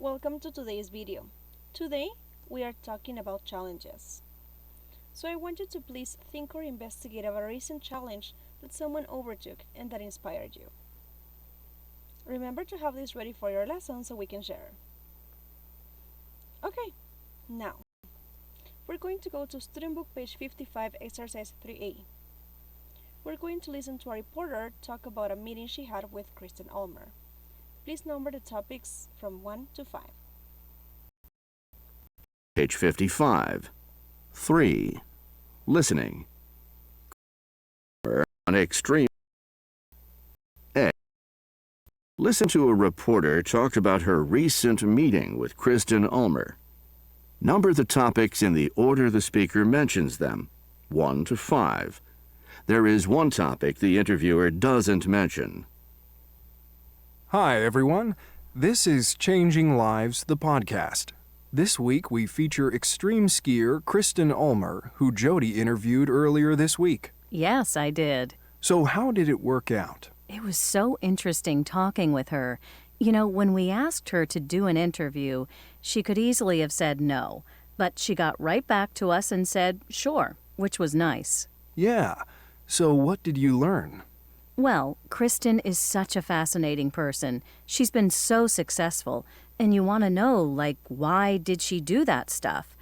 Welcome to today's video. Today we are talking about challenges. So I want you to please think or investigate about a recent challenge that someone overtook and that inspired you. Remember to have this ready for your lesson so we can share. Okay, now we're going to go to student book page 55, exercise 3A. We're going to listen to a reporter talk about a meeting she had with Kristen Ulmer. Please number the topics from 1 to 5. Page 55. 3. Listening. On extreme. A. Listen to a reporter talk about her recent meeting with Kristen Ulmer. Number the topics in the order the speaker mentions them, 1 to 5. There is one topic the interviewer doesn't mention. Hi, everyone. This is Changing Lives, the podcast. This week, we feature extreme skier Kristen Ulmer, who Jody interviewed earlier this week. Yes, I did. So how did it work out? It was so interesting talking with her. You know, when we asked her to do an interview, she could easily have said no, but she got right back to us and said sure, which was nice. Yeah. So what did you learn? Well, Kristen is such a fascinating person. She's been so successful, and you want to know, why did she do that stuff?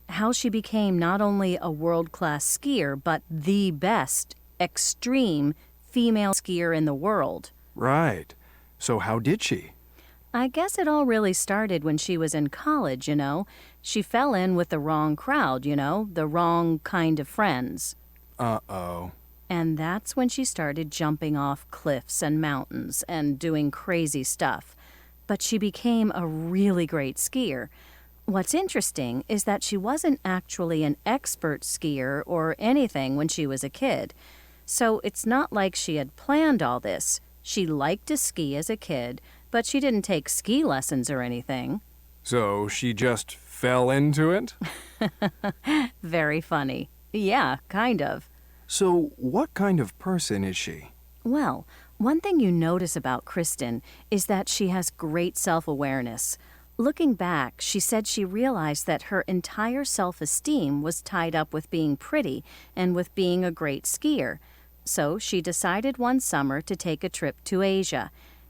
How she became not only a world-class skier, but the best extreme female skier in the world. Right. So how did she? I guess it all really started when she was in college, you know. She fell in with the wrong crowd, you know, the wrong kind of friends. Uh-oh. And that's when she started jumping off cliffs and mountains and doing crazy stuff. But she became a really great skier. What's interesting is that she wasn't actually an expert skier or anything when she was a kid. So it's not like she had planned all this. She liked to ski as a kid, but she didn't take ski lessons or anything. So she just fell into it? Very funny. Yeah, kind of. So what kind of person is she? Well, one thing you notice about Kristen is that she has great self-awareness. Looking back, she said she realized that her entire self-esteem was tied up with being pretty and with being a great skier. So she decided one summer to take a trip to Asia.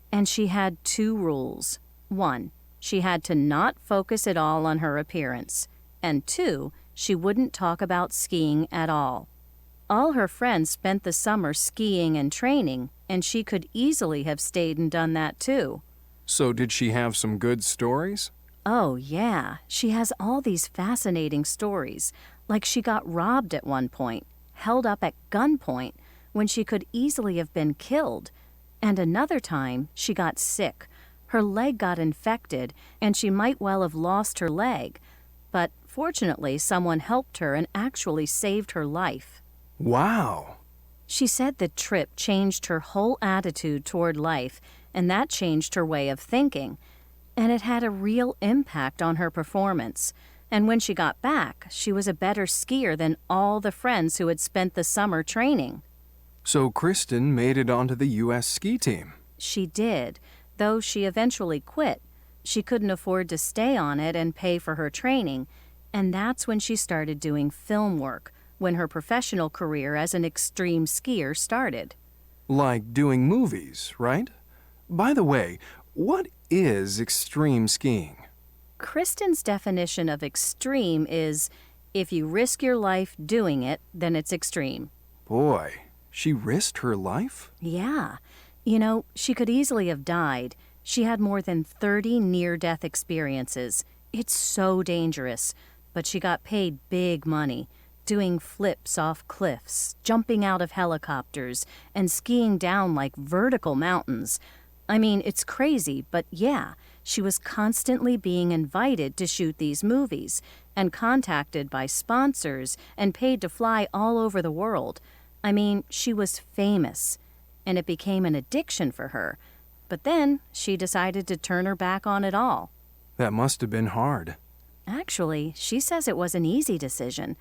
And she had 2 rules. 1, she had to not focus at all on her appearance. And 2, she wouldn't talk about skiing at all. All her friends spent the summer skiing and training, and she could easily have stayed and done that too. So did she have some good stories? Oh, yeah. She has all these fascinating stories. Like she got robbed at one point, held up at gunpoint, when she could easily have been killed. And another time, she got sick. Her leg got infected, and she might well have lost her leg. But fortunately, someone helped her and actually saved her life. Wow. She said the trip changed her whole attitude toward life, and that changed her way of thinking. And it had a real impact on her performance. And when she got back, she was a better skier than all the friends who had spent the summer training. So Kristen made it onto the U.S. ski team. She did, though she eventually quit. She couldn't afford to stay on it and pay for her training, and that's when she started doing film work, when her professional career as an extreme skier started. Like doing movies, right? By the way, what is extreme skiing? Kristen's definition of extreme is, if you risk your life doing it, then it's extreme. Boy, she risked her life? Yeah. You know, she could easily have died. She had more than 30 near-death experiences. It's so dangerous. But she got paid big money, doing flips off cliffs, jumping out of helicopters, and skiing down like vertical mountains. I mean, it's crazy, but yeah, she was constantly being invited to shoot these movies and contacted by sponsors and paid to fly all over the world. I mean, she was famous, and it became an addiction for her. But then she decided to turn her back on it all. That must have been hard. Actually, she says it was an easy decision.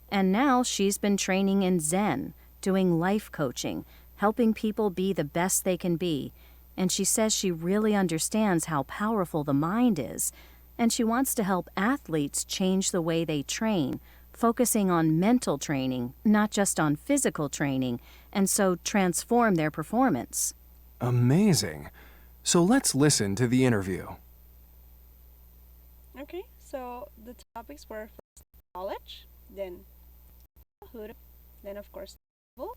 And now she's been training in Zen, doing life coaching, helping people be the best they can be. And she says she really understands how powerful the mind is, and she wants to help athletes change the way they train, focusing on mental training, not just on physical training, and so transform their performance. Amazing. So let's listen to the interview. Okay, so the topics were first college, then childhood, then of course travel,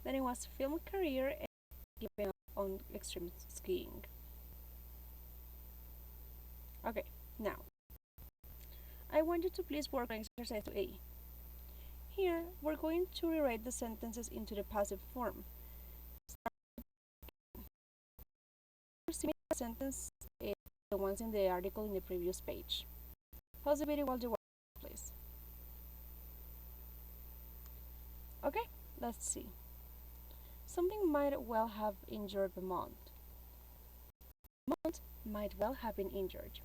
then it was film career and giving up on extreme skiing. Okay, now I want you to please work on exercise 2A. Here, we're going to rewrite the sentences into the passive form. Similar sentence the ones in the article in the previous page. Pause the video while you work, please. Okay, let's see. Something might well have injured Vermont. Vermont might well have been injured.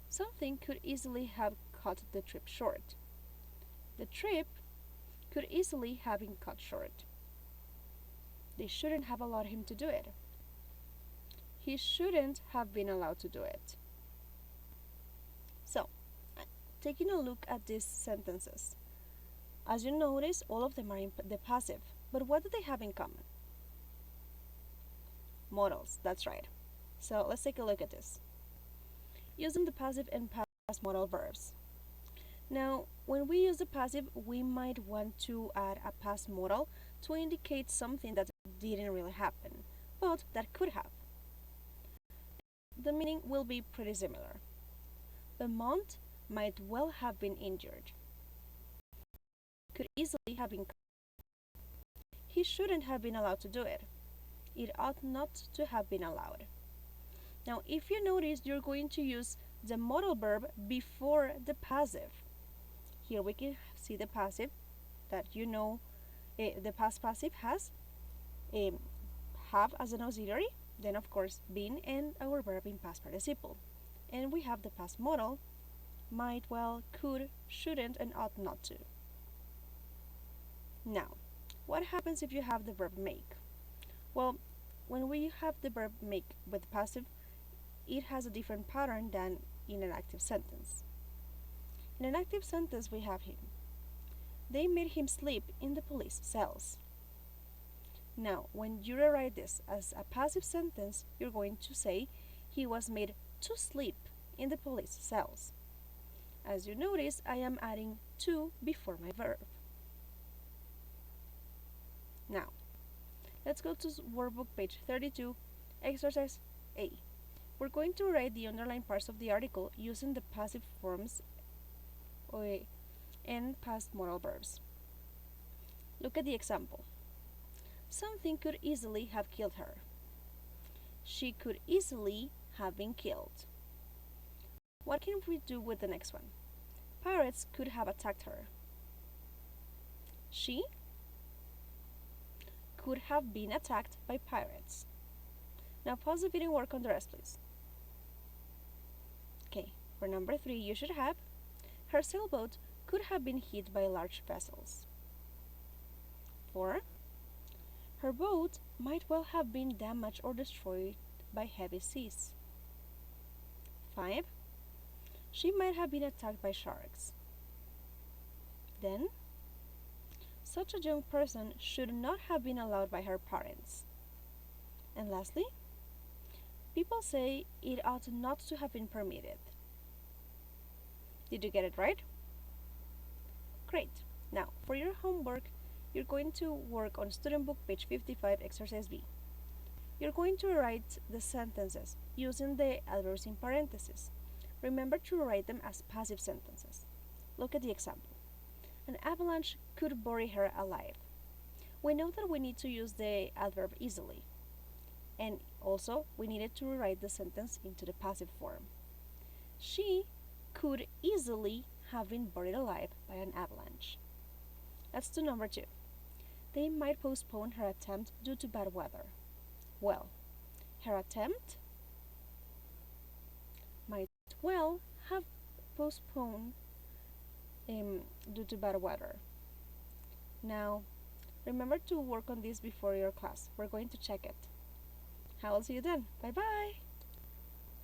Something could easily have cut the trip short. The trip could easily have been cut short. They shouldn't have allowed him to do it. He shouldn't have been allowed to do it. So, taking a look at these sentences. As you notice, all of them are in the passive, but what do they have in common? Modals, that's right. So let's take a look at this. Using the passive and past modal verbs. Now, when we use the passive, we might want to add a past modal to indicate something that didn't really happen, but that could have. The meaning will be pretty similar. Vermont might well have been injured. Could easily have been. He shouldn't have been allowed to do it. It ought not to have been allowed. Now, if you notice, you're going to use the modal verb before the passive. Here we can see the passive that you know the past passive has have as an auxiliary, then of course been and our verb in past participle. And we have the past modal, might well, could, shouldn't, and ought not to. Now, what happens if you have the verb make? Well, when we have the verb make with passive, it has a different pattern than in an active sentence. In an active sentence, we have him. They made him sleep in the police cells. Now, when you rewrite this as a passive sentence, you're going to say he was made to sleep in the police cells. As you notice, I am adding to before my verb. Now, let's go to workbook page 32, exercise A. We're going to write the underlined parts of the article using the passive forms and past modal verbs. Look at the example. Something could easily have killed her. She could easily have been killed. What can we do with the next one? Pirates could have attacked her. She could have been attacked by pirates. Now pause the video and work on the rest, please. Okay, for number 3, you should have her sailboat could have been hit by large vessels. 4. Her boat might well have been damaged or destroyed by heavy seas. 5. She might have been attacked by sharks. Then, such a young person should not have been allowed by her parents. And lastly, people say it ought not to have been permitted. Did you get it right? Great. Now, for your homework, you're going to work on student book page 55, exercise B. You're going to write the sentences using the adverbs in parentheses. Remember to write them as passive sentences. Look at the example. An avalanche could bury her alive. We know that we need to use the adverb easily. And also, we needed to rewrite the sentence into the passive form. She could easily have been buried alive by an avalanche. Let's do number 2. They might postpone her attempt due to bad weather. Well, her attempt might well have postponed due to bad weather. Now, remember to work on this before your class. We're going to check it. I will see you then. Bye bye.